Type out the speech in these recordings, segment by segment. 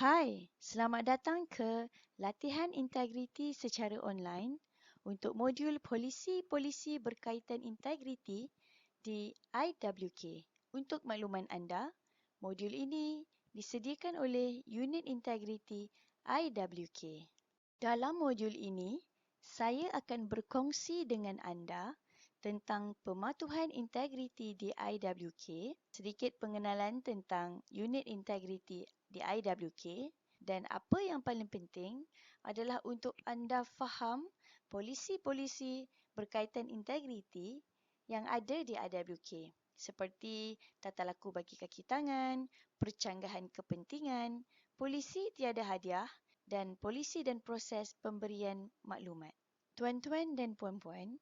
Hai, selamat datang ke latihan integriti secara online untuk modul polisi-polisi berkaitan integriti di IWK. Untuk makluman anda, modul ini disediakan oleh Unit Integriti IWK. Dalam modul ini, saya akan berkongsi dengan anda tentang pematuhan integriti di IWK, sedikit pengenalan tentang unit integriti di IWK, dan apa yang paling penting adalah untuk anda faham polisi-polisi berkaitan integriti yang ada di IWK, seperti tata laku bagi kaki tangan, percanggahan kepentingan, polisi tiada hadiah, dan polisi dan proses pemberian maklumat. Tuan-tuan dan puan-puan,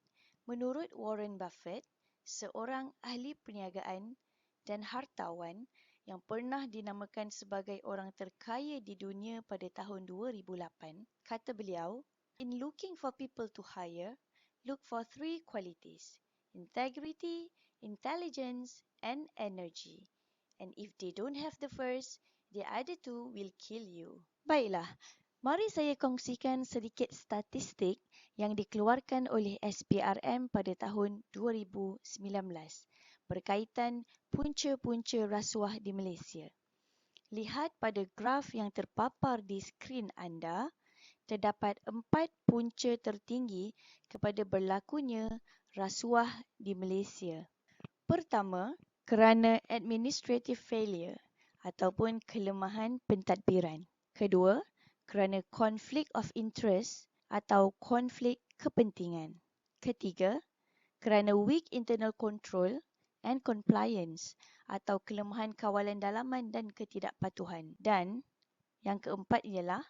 menurut Warren Buffett, seorang ahli perniagaan dan hartawan yang pernah dinamakan sebagai orang terkaya di dunia pada tahun 2008, kata beliau, "In looking for people to hire, look for 3 qualities: integrity, intelligence, and energy. And if they don't have the first, the other 2 will kill you." Baiklah, mari saya kongsikan sedikit statistik yang dikeluarkan oleh SPRM pada tahun 2019 berkaitan punca-punca rasuah di Malaysia. Lihat pada graf yang terpapar di skrin anda, terdapat 4 punca tertinggi kepada berlakunya rasuah di Malaysia. Pertama, kerana administrative failure ataupun kelemahan pentadbiran. Kedua, kerana conflict of interest atau konflik kepentingan. Ketiga, kerana weak internal control and compliance atau kelemahan kawalan dalaman dan ketidakpatuhan. Dan yang keempat ialah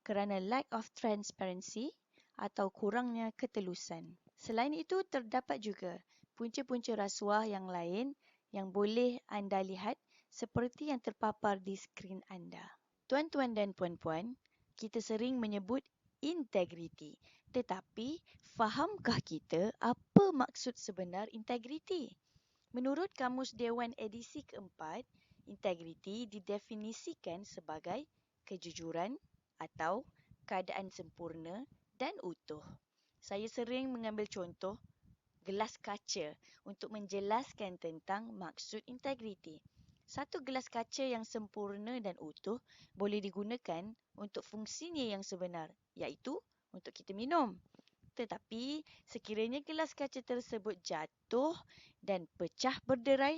kerana lack of transparency atau kurangnya ketelusan. Selain itu, terdapat juga punca-punca rasuah yang lain yang boleh anda lihat seperti yang terpapar di skrin anda. Tuan-tuan dan puan-puan, kita sering menyebut integriti. Tetapi, fahamkah kita apa maksud sebenar integriti? Menurut Kamus Dewan edisi keempat, integriti didefinisikan sebagai kejujuran atau keadaan sempurna dan utuh. Saya sering mengambil contoh gelas kaca untuk menjelaskan tentang maksud integriti. Satu gelas kaca yang sempurna dan utuh boleh digunakan untuk fungsinya yang sebenar, iaitu untuk kita minum. Tetapi sekiranya gelas kaca tersebut jatuh dan pecah berderai,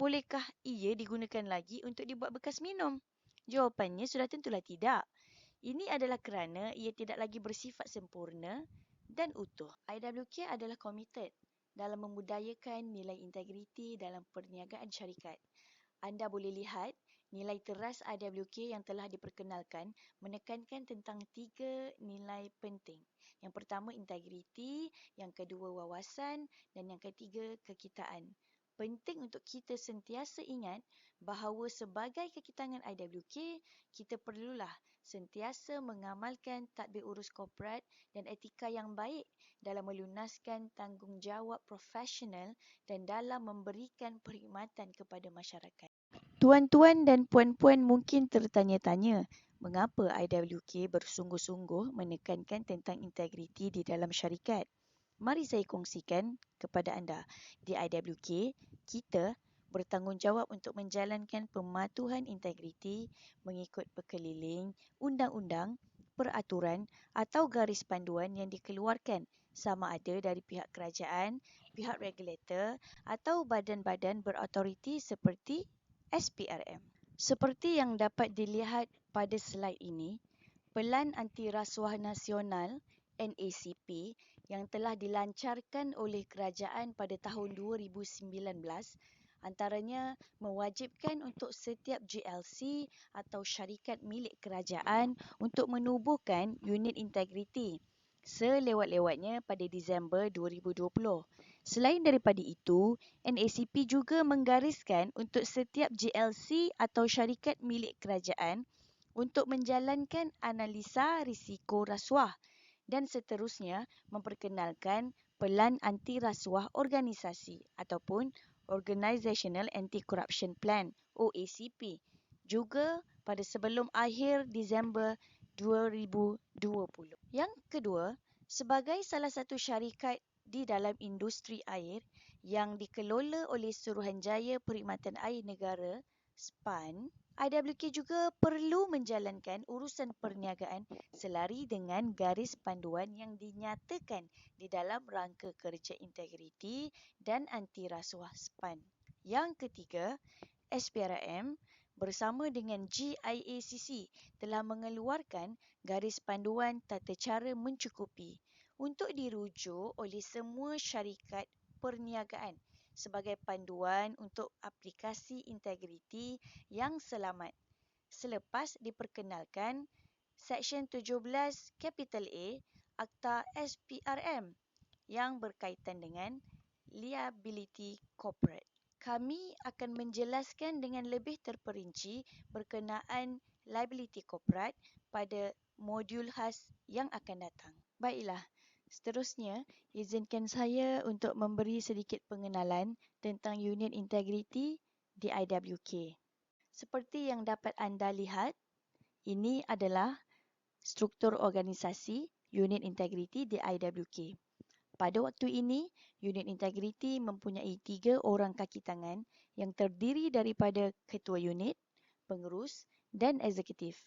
bolehkah ia digunakan lagi untuk dibuat bekas minum? Jawapannya sudah tentulah tidak. Ini adalah kerana ia tidak lagi bersifat sempurna dan utuh. IWK adalah komited dalam membudayakan nilai integriti dalam perniagaan syarikat. Anda boleh lihat nilai teras IWK yang telah diperkenalkan menekankan tentang 3 nilai penting. Yang pertama integriti, yang kedua wawasan dan yang ketiga kekitaan. Penting untuk kita sentiasa ingat bahawa sebagai kekitangan IWK, kita perlulah sentiasa mengamalkan tadbir urus korporat dan etika yang baik dalam melunaskan tanggungjawab profesional dan dalam memberikan perkhidmatan kepada masyarakat. Tuan-tuan dan puan-puan mungkin tertanya-tanya, mengapa IWK bersungguh-sungguh menekankan tentang integriti di dalam syarikat? Mari saya kongsikan kepada anda. Di IWK, kita bertanggungjawab untuk menjalankan pematuhan integriti mengikut berkeliling undang-undang, peraturan atau garis panduan yang dikeluarkan sama ada dari pihak kerajaan, pihak regulator atau badan-badan berautoriti seperti SPRM. Seperti yang dapat dilihat pada slide ini, Pelan Anti Rasuah Nasional NACP yang telah dilancarkan oleh kerajaan pada tahun 2019 antaranya mewajibkan untuk setiap GLC atau syarikat milik kerajaan untuk menubuhkan unit integriti selewat-lewatnya pada Disember 2020. Selain daripada itu, NACP juga menggariskan untuk setiap GLC atau syarikat milik kerajaan untuk menjalankan analisa risiko rasuah dan seterusnya memperkenalkan Pelan Anti Rasuah Organisasi ataupun Organizational Anti-Corruption Plan OACP. Juga pada sebelum akhir Disember 2020. Yang kedua, sebagai salah satu syarikat di dalam industri air yang dikelola oleh Suruhanjaya Perkhidmatan Air Negara (SPAN), IWK juga perlu menjalankan urusan perniagaan selari dengan garis panduan yang dinyatakan di dalam rangka kerja integriti dan anti rasuah SPAN. Yang ketiga, SPRM bersama dengan GIACC telah mengeluarkan garis panduan tata cara mencukupi untuk dirujuk oleh semua syarikat perniagaan sebagai panduan untuk aplikasi integriti yang selamat selepas diperkenalkan Seksyen 17 Capital A Akta SPRM yang berkaitan dengan liability corporate. Kami akan menjelaskan dengan lebih terperinci berkenaan liability corporate pada modul khas yang akan datang. Baiklah, seterusnya izinkan saya untuk memberi sedikit pengenalan tentang unit integriti di IWK. Seperti yang dapat anda lihat, ini adalah struktur organisasi unit integriti di IWK. Pada waktu ini, unit integriti mempunyai 3 orang kaki tangan yang terdiri daripada ketua unit, pengurus dan eksekutif.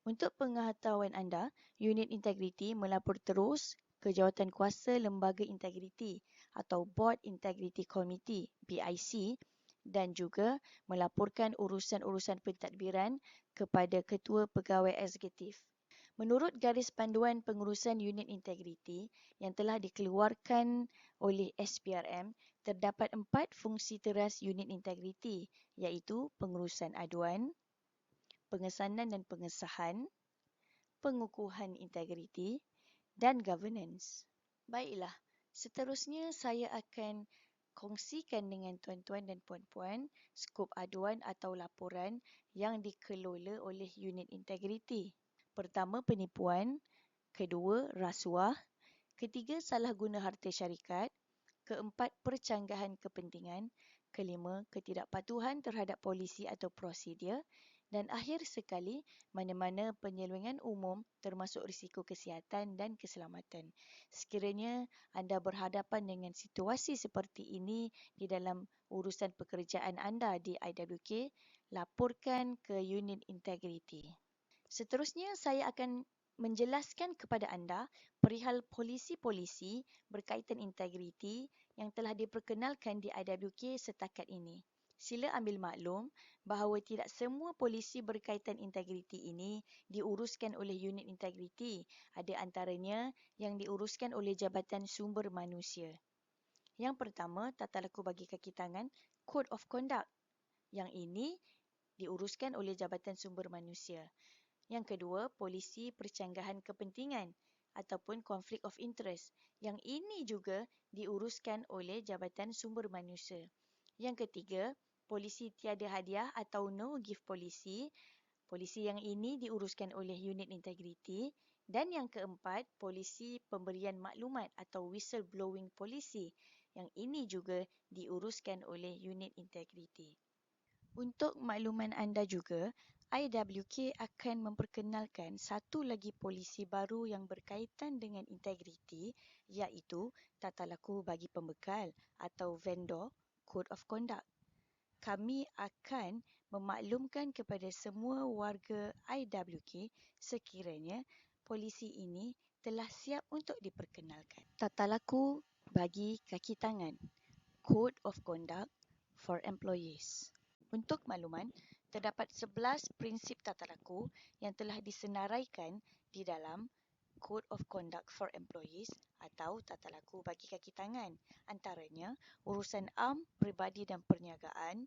Untuk pengetahuan anda, unit integriti melapor terus ke Jawatankuasa Lembaga Integriti atau Board Integrity Committee (BIC) dan juga melaporkan urusan-urusan pentadbiran kepada Ketua Pegawai Eksekutif. Menurut garis panduan pengurusan unit integriti yang telah dikeluarkan oleh SPRM, terdapat 4 fungsi teras unit integriti iaitu pengurusan aduan, pengesanan dan pengesahan, pengukuhan integriti dan governance. Baiklah, seterusnya saya akan kongsikan dengan tuan-tuan dan puan-puan skop aduan atau laporan yang dikelola oleh unit integriti. Pertama, penipuan. Kedua, rasuah. Ketiga, salah guna harta syarikat. Keempat, percanggahan kepentingan. Kelima, ketidakpatuhan terhadap polisi atau prosedur. Dan akhir sekali, mana-mana penyelewengan umum termasuk risiko kesihatan dan keselamatan. Sekiranya anda berhadapan dengan situasi seperti ini di dalam urusan pekerjaan anda di IWK, laporkan ke unit integriti. Seterusnya, saya akan menjelaskan kepada anda perihal polisi-polisi berkaitan integriti yang telah diperkenalkan di IWK setakat ini. Sila ambil maklum bahawa tidak semua polisi berkaitan integriti ini diuruskan oleh unit integriti. Ada antaranya yang diuruskan oleh Jabatan Sumber Manusia. Yang pertama, tata laku bagi kaki tangan, Code of Conduct. Yang ini diuruskan oleh Jabatan Sumber Manusia. Yang kedua, polisi percanggahan kepentingan ataupun conflict of interest. Yang ini juga diuruskan oleh Jabatan Sumber Manusia. Yang ketiga, polisi tiada hadiah atau no gift polisi. Polisi yang ini diuruskan oleh unit integriti. Dan yang keempat, polisi pemberian maklumat atau whistleblowing polisi. Yang ini juga diuruskan oleh unit integriti. Untuk makluman anda juga, IWK akan memperkenalkan satu lagi polisi baru yang berkaitan dengan integriti iaitu tata laku bagi pembekal atau vendor Code of Conduct. Kami akan memaklumkan kepada semua warga IWK sekiranya polisi ini telah siap untuk diperkenalkan. Tata laku bagi kaki tangan Code of Conduct for Employees. Untuk makluman, terdapat 11 prinsip tata laku yang telah disenaraikan di dalam Code of Conduct for Employees atau tata laku bagi kaki tangan. Antaranya, urusan am, peribadi dan perniagaan,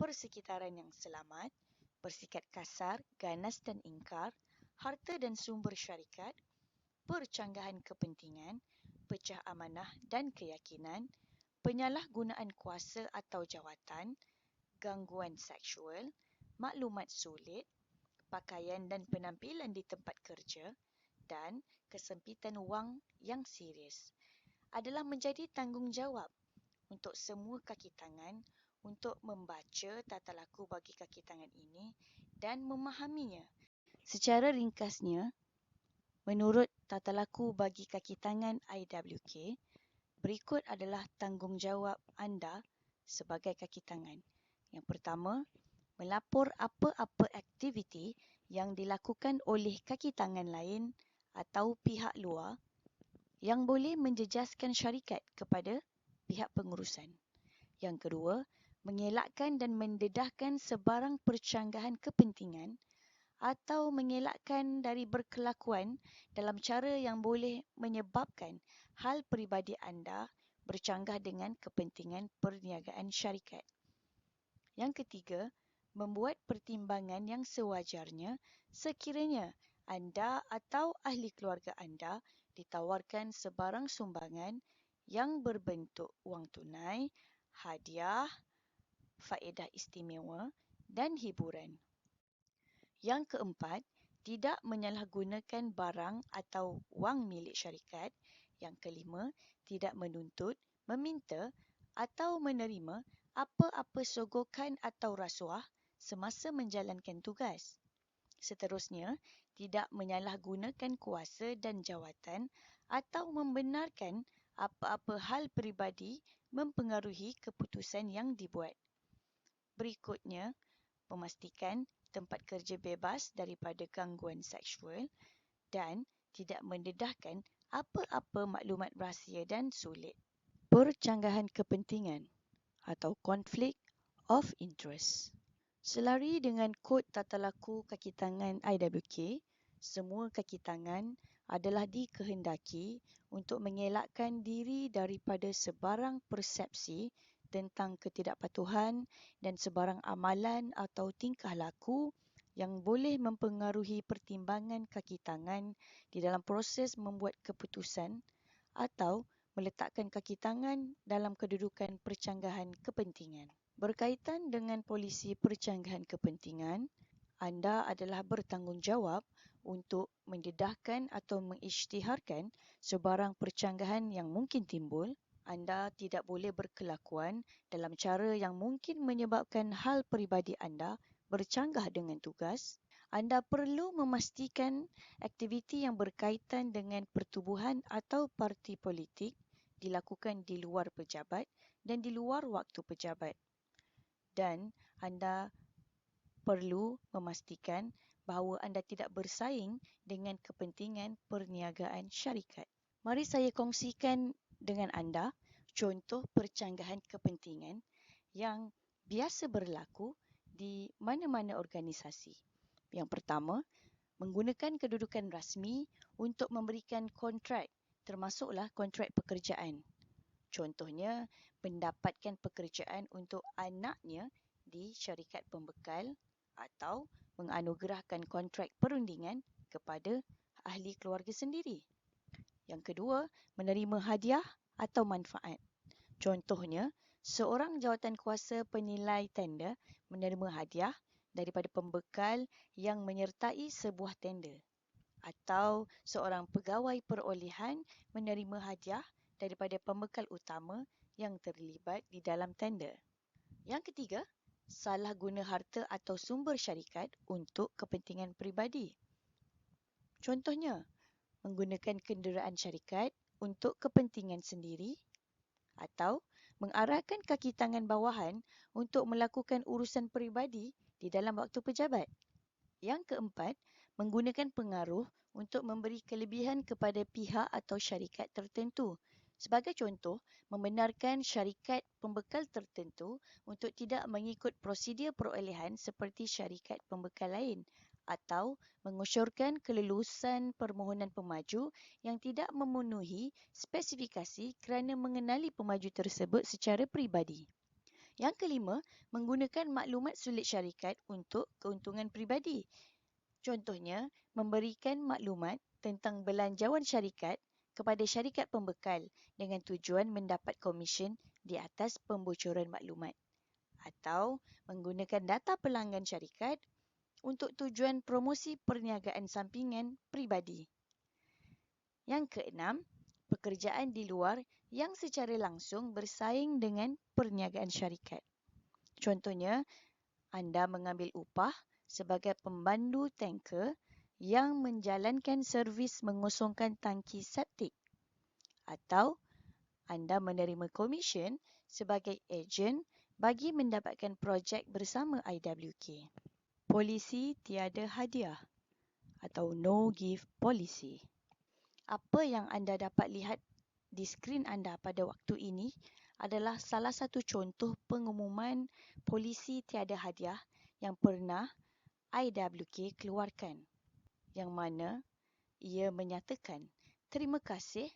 persekitaran yang selamat, bersikap kasar, ganas dan ingkar, harta dan sumber syarikat, percanggahan kepentingan, pecah amanah dan keyakinan, penyalahgunaan kuasa atau jawatan, gangguan seksual, maklumat sulit, pakaian dan penampilan di tempat kerja dan kesempitan wang yang serius. Adalah menjadi tanggungjawab untuk semua kaki tangan untuk membaca tata laku bagi kaki tangan ini dan memahaminya. Secara ringkasnya, menurut tata laku bagi kaki tangan IWK, berikut adalah tanggungjawab anda sebagai kaki tangan. Yang pertama, melapor apa-apa aktiviti yang dilakukan oleh kaki tangan lain atau pihak luar yang boleh menjejaskan syarikat kepada pihak pengurusan. Yang kedua, mengelakkan dan mendedahkan sebarang percanggahan kepentingan atau mengelakkan dari berkelakuan dalam cara yang boleh menyebabkan hal peribadi anda bercanggah dengan kepentingan perniagaan syarikat. Yang ketiga, membuat pertimbangan yang sewajarnya sekiranya anda atau ahli keluarga anda ditawarkan sebarang sumbangan yang berbentuk wang tunai, hadiah, faedah istimewa dan hiburan. Yang keempat, tidak menyalahgunakan barang atau wang milik syarikat. Yang kelima, tidak menuntut, meminta atau menerima apa-apa sogokan atau rasuah semasa menjalankan tugas. Seterusnya, tidak menyalahgunakan kuasa dan jawatan atau membenarkan apa-apa hal peribadi mempengaruhi keputusan yang dibuat. Berikutnya, memastikan tempat kerja bebas daripada gangguan seksual dan tidak mendedahkan apa-apa maklumat rahsia dan sulit. Percanggahan kepentingan atau conflict of interest. Selari dengan kod tata laku kaki tangan IWK, semua kaki tangan adalah dikehendaki untuk mengelakkan diri daripada sebarang persepsi tentang ketidakpatuhan dan sebarang amalan atau tingkah laku yang boleh mempengaruhi pertimbangan kaki tangan di dalam proses membuat keputusan atau meletakkan kaki tangan dalam kedudukan percanggahan kepentingan. Berkaitan dengan polisi percanggahan kepentingan, anda adalah bertanggungjawab untuk mendedahkan atau mengisytiharkan sebarang percanggahan yang mungkin timbul. Anda tidak boleh berkelakuan dalam cara yang mungkin menyebabkan hal peribadi anda bercanggah dengan tugas. Anda perlu memastikan aktiviti yang berkaitan dengan pertubuhan atau parti politik dilakukan di luar pejabat dan di luar waktu pejabat. Dan anda perlu memastikan bahawa anda tidak bersaing dengan kepentingan perniagaan syarikat. Mari saya kongsikan dengan anda contoh percanggahan kepentingan yang biasa berlaku di mana-mana organisasi. Yang pertama, menggunakan kedudukan rasmi untuk memberikan kontrak, termasuklah kontrak pekerjaan. Contohnya, mendapatkan pekerjaan untuk anaknya di syarikat pembekal atau menganugerahkan kontrak perundingan kepada ahli keluarga sendiri. Yang kedua, menerima hadiah atau manfaat. Contohnya, seorang jawatankuasa penilai tender menerima hadiah daripada pembekal yang menyertai sebuah tender. Atau seorang pegawai perolehan menerima hadiah daripada pembekal utama yang terlibat di dalam tender. Yang ketiga, salah guna harta atau sumber syarikat untuk kepentingan peribadi. Contohnya, menggunakan kenderaan syarikat untuk kepentingan sendiri atau mengarahkan kaki tangan bawahan untuk melakukan urusan peribadi di dalam waktu pejabat. Yang keempat, menggunakan pengaruh untuk memberi kelebihan kepada pihak atau syarikat tertentu. Sebagai contoh, membenarkan syarikat pembekal tertentu untuk tidak mengikut prosedur perolehan seperti syarikat pembekal lain atau mengusyurkan kelulusan permohonan pemaju yang tidak memenuhi spesifikasi kerana mengenali pemaju tersebut secara peribadi. Yang kelima, menggunakan maklumat sulit syarikat untuk keuntungan peribadi. Contohnya, memberikan maklumat tentang belanjawan syarikat kepada syarikat pembekal dengan tujuan mendapat komisen di atas pembocoran maklumat. Atau menggunakan data pelanggan syarikat untuk tujuan promosi perniagaan sampingan peribadi. Yang keenam, pekerjaan di luar yang secara langsung bersaing dengan perniagaan syarikat. Contohnya, anda mengambil upah sebagai pembandu tanker yang menjalankan servis mengosongkan tangki septik, atau anda menerima komisen sebagai ejen bagi mendapatkan projek bersama IWK. Polisi tiada hadiah atau no gift policy. Apa yang anda dapat lihat di skrin anda pada waktu ini adalah salah satu contoh pengumuman polisi tiada hadiah yang pernah IWK keluarkan, yang mana ia menyatakan, terima kasih,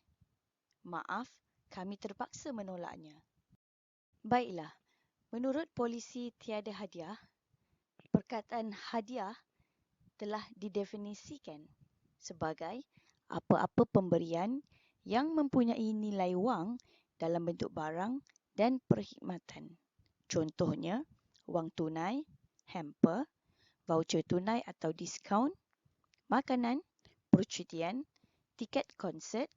maaf, kami terpaksa menolaknya. Baiklah, menurut polisi tiada hadiah, perkataan hadiah telah didefinisikan sebagai apa-apa pemberian yang mempunyai nilai wang dalam bentuk barang dan perkhidmatan. Contohnya, wang tunai, hamper, voucher tunai atau diskaun, makanan, percutian, tiket konsert,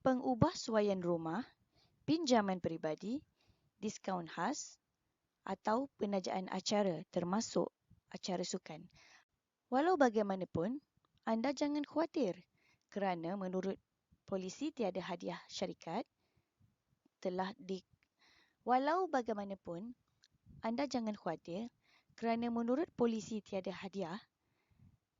pengubah suaian rumah, pinjaman peribadi, diskaun khas atau penajaan acara termasuk acara sukan. Walau bagaimanapun, anda jangan khawatir kerana menurut polisi tiada hadiah syarikat Walau bagaimanapun, anda jangan khawatir kerana menurut polisi tiada hadiah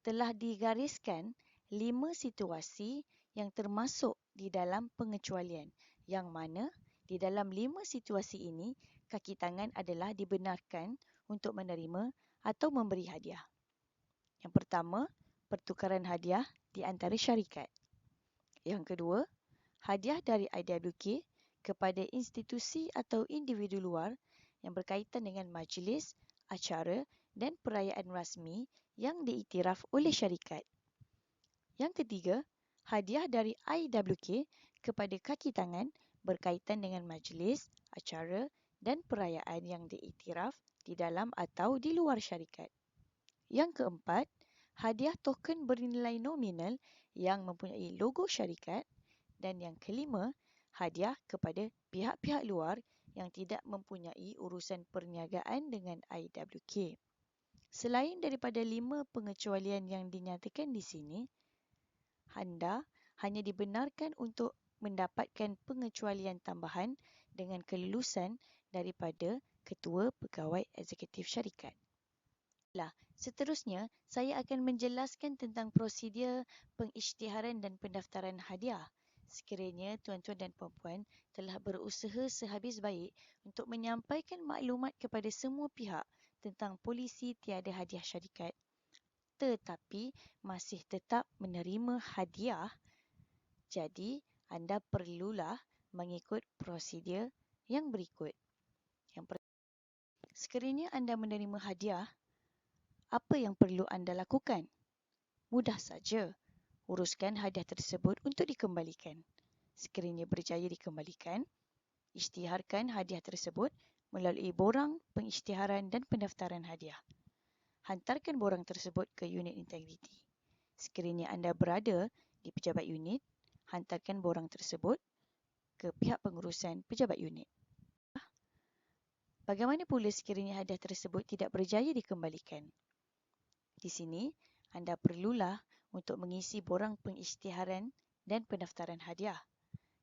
telah digariskan 5 situasi yang termasuk di dalam pengecualian, yang mana di dalam 5 situasi ini kaki tangan adalah dibenarkan untuk menerima atau memberi hadiah. Yang pertama, pertukaran hadiah di antara syarikat. Yang kedua, hadiah dari IWK kepada institusi atau individu luar yang berkaitan dengan majlis, acara dan perayaan rasmi yang diiktiraf oleh syarikat. Yang ketiga, hadiah dari IWK kepada kaki tangan berkaitan dengan majlis, acara dan perayaan yang diiktiraf di dalam atau di luar syarikat. Yang keempat, hadiah token bernilai nominal yang mempunyai logo syarikat. Dan yang kelima, hadiah kepada pihak-pihak luar yang tidak mempunyai urusan perniagaan dengan IWK. Selain daripada 5 pengecualian yang dinyatakan di sini, anda hanya dibenarkan untuk mendapatkan pengecualian tambahan dengan kelulusan daripada Ketua Pegawai Eksekutif Syarikat. Seterusnya, saya akan menjelaskan tentang prosedur pengisytiharan dan pendaftaran hadiah. Sekiranya tuan-tuan dan puan-puan telah berusaha sehabis baik untuk menyampaikan maklumat kepada semua pihak tentang polisi tiada hadiah syarikat, tetapi masih tetap menerima hadiah, jadi anda perlulah mengikut prosedur yang berikut. Sekiranya anda menerima hadiah, apa yang perlu anda lakukan? Mudah saja, uruskan hadiah tersebut untuk dikembalikan. Sekiranya berjaya dikembalikan, isytiharkan hadiah tersebut melalui borang pengisytiharan dan pendaftaran hadiah. Hantarkan borang tersebut ke unit integriti. Sekiranya anda berada di pejabat unit, hantarkan borang tersebut ke pihak pengurusan pejabat unit. Bagaimana pula sekiranya hadiah tersebut tidak berjaya dikembalikan? Di sini, anda perlulah untuk mengisi borang pengisytiharan dan pendaftaran hadiah.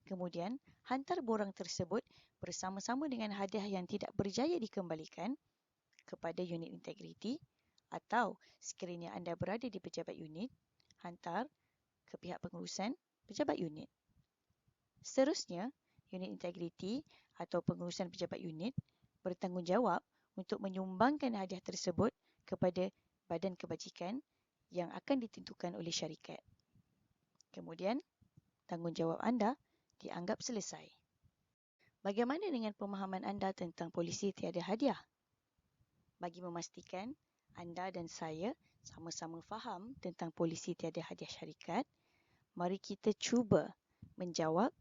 Kemudian, hantar borang tersebut bersama-sama dengan hadiah yang tidak berjaya dikembalikan kepada unit integriti, atau sekiranya anda berada di pejabat unit, hantar ke pihak pengurusan pejabat unit. Seterusnya, unit integriti atau pengurusan pejabat unit bertanggungjawab untuk menyumbangkan hadiah tersebut kepada badan kebajikan yang akan ditentukan oleh syarikat. Kemudian, tanggungjawab anda dianggap selesai. Bagaimana dengan pemahaman anda tentang polisi tiada hadiah? Bagi memastikan anda dan saya sama-sama faham tentang polisi tiada hadiah syarikat, mari kita cuba menjawab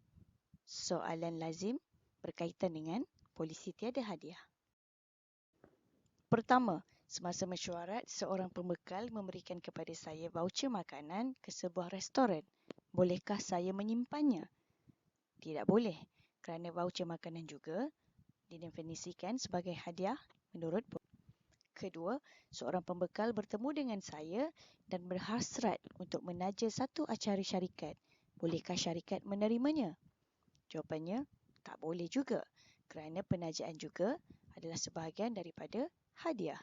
soalan lazim berkaitan dengan polisi tiada hadiah. Pertama, semasa mesyuarat, seorang pembekal memberikan kepada saya voucher makanan ke sebuah restoran. Bolehkah saya menyimpannya? Tidak boleh, kerana voucher makanan juga didefinisikan sebagai hadiah menurut Kedua, seorang pembekal bertemu dengan saya dan berhasrat untuk menaja satu acara syarikat. Bolehkah syarikat menerimanya? Jawapannya, tak boleh juga kerana penajaan juga adalah sebahagian daripada hadiah.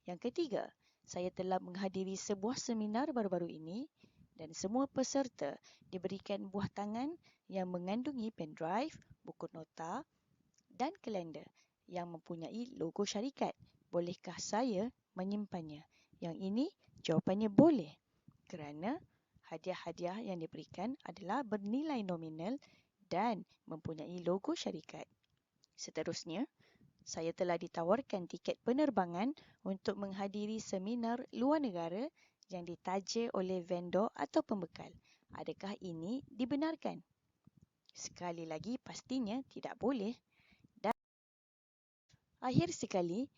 Yang ketiga, saya telah menghadiri sebuah seminar baru-baru ini dan semua peserta diberikan buah tangan yang mengandungi pendrive, buku nota dan kalender yang mempunyai logo syarikat. Bolehkah saya menyimpannya? Yang ini jawapannya boleh kerana hadiah-hadiah yang diberikan adalah bernilai nominal dan mempunyai logo syarikat. Seterusnya, saya telah ditawarkan tiket penerbangan untuk menghadiri seminar luar negara yang ditaja oleh vendor atau pembekal. Adakah ini dibenarkan? Sekali lagi, pastinya tidak boleh. Dan akhir sekali,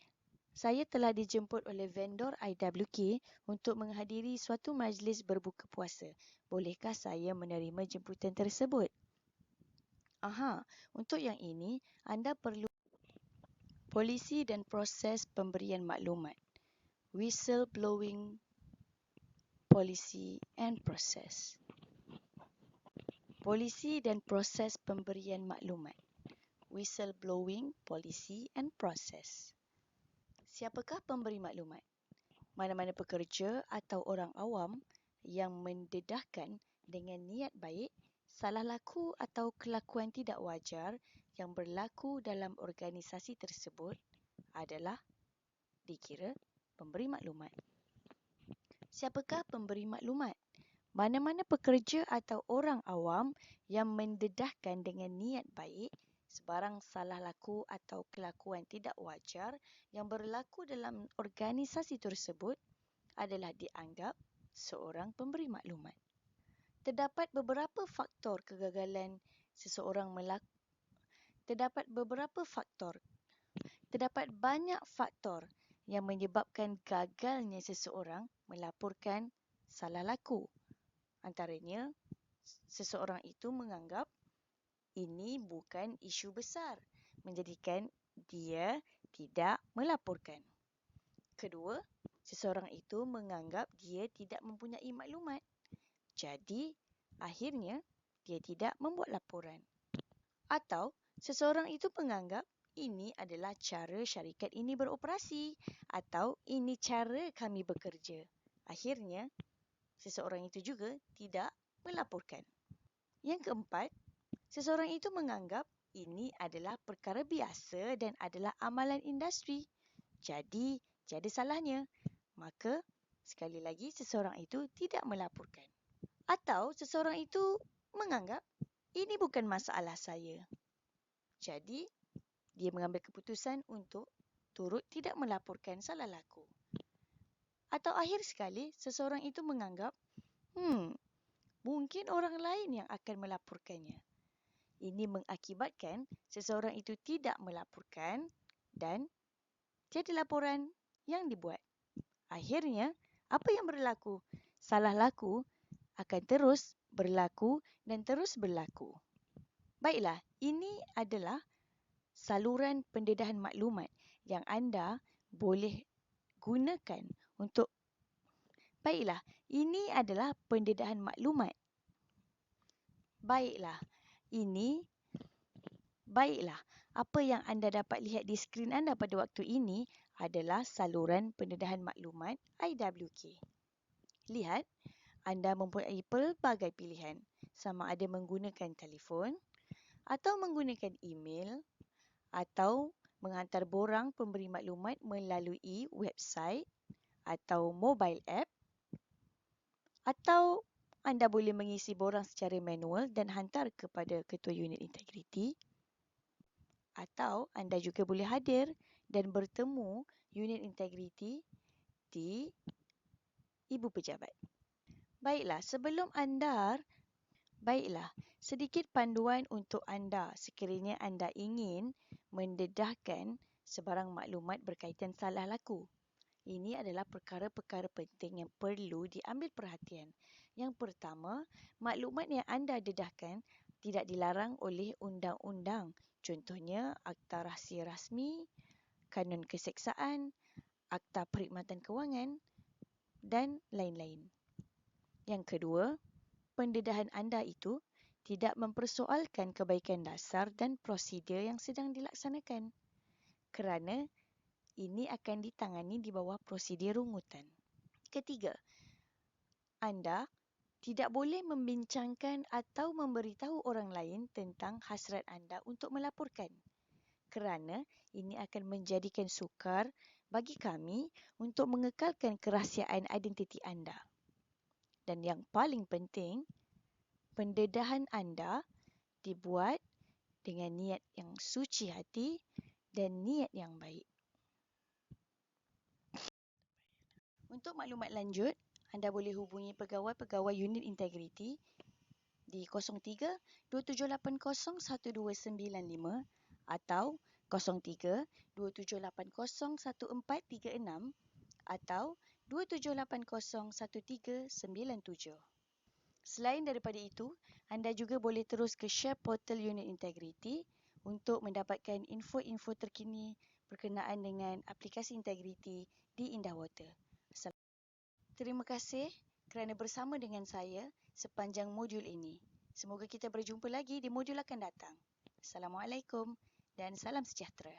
saya telah dijemput oleh vendor IWK untuk menghadiri suatu majlis berbuka puasa. Bolehkah saya menerima jemputan tersebut? Untuk yang ini, anda perlu polisi dan proses pemberian maklumat. Whistleblowing policy and process. Polisi dan proses pemberian maklumat. Whistleblowing policy and process. Siapakah pemberi maklumat? Mana-mana pekerja atau orang awam yang mendedahkan dengan niat baik salah laku atau kelakuan tidak wajar yang berlaku dalam organisasi tersebut adalah dikira pemberi maklumat. Siapakah pemberi maklumat? Mana-mana pekerja atau orang awam yang mendedahkan dengan niat baik sebarang salah laku atau kelakuan tidak wajar yang berlaku dalam organisasi tersebut adalah dianggap seorang pemberi maklumat. Terdapat beberapa faktor kegagalan seseorang Terdapat banyak faktor yang menyebabkan gagalnya seseorang melaporkan salah laku. Antaranya, seseorang itu menganggap ini bukan isu besar, menjadikan dia tidak melaporkan. Kedua, seseorang itu menganggap dia tidak mempunyai maklumat. Jadi, akhirnya dia tidak membuat laporan. Atau, seseorang itu menganggap ini adalah cara syarikat ini beroperasi atau ini cara kami bekerja. Akhirnya, seseorang itu juga tidak melaporkan. Yang keempat, seseorang itu menganggap ini adalah perkara biasa dan adalah amalan industri. Jadi, tiada salahnya. Maka, sekali lagi seseorang itu tidak melaporkan. Atau seseorang itu menganggap ini bukan masalah saya. Jadi, dia mengambil keputusan untuk turut tidak melaporkan salah laku. Atau akhir sekali, seseorang itu menganggap, mungkin orang lain yang akan melaporkannya. Ini mengakibatkan seseorang itu tidak melaporkan dan tiada laporan yang dibuat. Akhirnya, apa yang berlaku? Salah laku akan terus berlaku dan terus berlaku. Baiklah, ini adalah saluran pendedahan maklumat yang anda boleh gunakan untuk Baiklah, ini adalah pendedahan maklumat. Baiklah, apa yang anda dapat lihat di skrin anda pada waktu ini adalah saluran pendedahan maklumat IWK. Lihat, anda mempunyai pelbagai pilihan, sama ada menggunakan telefon atau menggunakan email atau menghantar borang pemberi maklumat melalui website atau mobile app, atau anda boleh mengisi borang secara manual dan hantar kepada ketua unit integriti, atau anda juga boleh hadir dan bertemu unit integriti di Ibu Pejabat. Baiklah, sedikit panduan untuk anda sekiranya anda ingin mendedahkan sebarang maklumat berkaitan salah laku. Ini adalah perkara-perkara penting yang perlu diambil perhatian. Yang pertama, maklumat yang anda dedahkan tidak dilarang oleh undang-undang. Contohnya, Akta Rahsia Rasmi, Kanun Keseksaan Akta Perkhidmatan Kewangan dan lain-lain. Yang kedua, pendedahan anda itu tidak mempersoalkan kebaikan dasar dan prosedur yang sedang dilaksanakan kerana ini akan ditangani di bawah prosedur rungutan. Ketiga, anda tidak boleh membincangkan atau memberitahu orang lain tentang hasrat anda untuk melaporkan kerana ini akan menjadikan sukar bagi kami untuk mengekalkan kerahsiaan identiti anda. Dan yang paling penting, pendedahan anda dibuat dengan niat yang suci hati dan niat yang baik. Untuk maklumat lanjut, anda boleh hubungi pegawai-pegawai unit integriti di 03-2780-1295 atau 03-2780-1436 atau 2780-1397. Selain daripada itu, anda juga boleh terus ke share portal unit integriti untuk mendapatkan info-info terkini berkenaan dengan aplikasi integriti di Indah Water. Terima kasih kerana bersama dengan saya sepanjang modul ini. Semoga kita berjumpa lagi di modul akan datang. Assalamualaikum dan salam sejahtera.